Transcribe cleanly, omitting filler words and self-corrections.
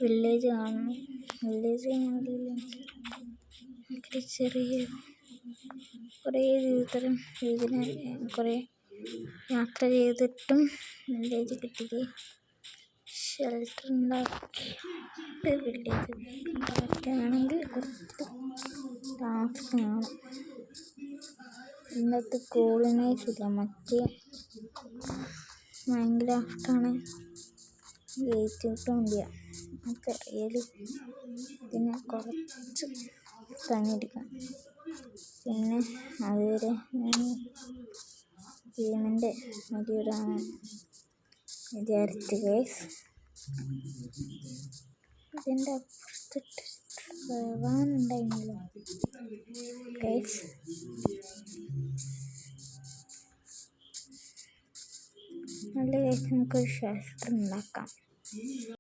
Village കാണണം. Village ചെറിയ കുറേ കുറേ യാത്ര ചെയ്തിട്ടും വില്ലേജ് കിട്ടിയത് ഷെൽട്ടർ ഉണ്ടാക്കിയിട്ട് വില്ലേജ് കറക്റ്റാണെങ്കിൽ കുറച്ച് ടാസ്ക്കാണ്. ഇന്നത്തെ കോളിനേഴ്സ് ഇല്ല, മറ്റേ മൈൻക്രാഫ്റ്റാണ് ജയിച്ചിട്ടില്ല. റിയൽ പിന്നെ കുറച്ച് പണിയെടുക്കാം. പിന്നെ അതുവരെ ഗെയിമിൻ്റെ വലിയൊരാണ് വിചാരിച്ചു ഗൈസ്. ഇതിൻ്റെ അപ്പുറത്തിട്ട് പോകാനുണ്ടായിരുന്നല്ലോ ഗൈസ്. നല്ല ഗൈസ്, നമുക്കൊരു ഷെൽട്ടർ ഉണ്ടാക്കാം.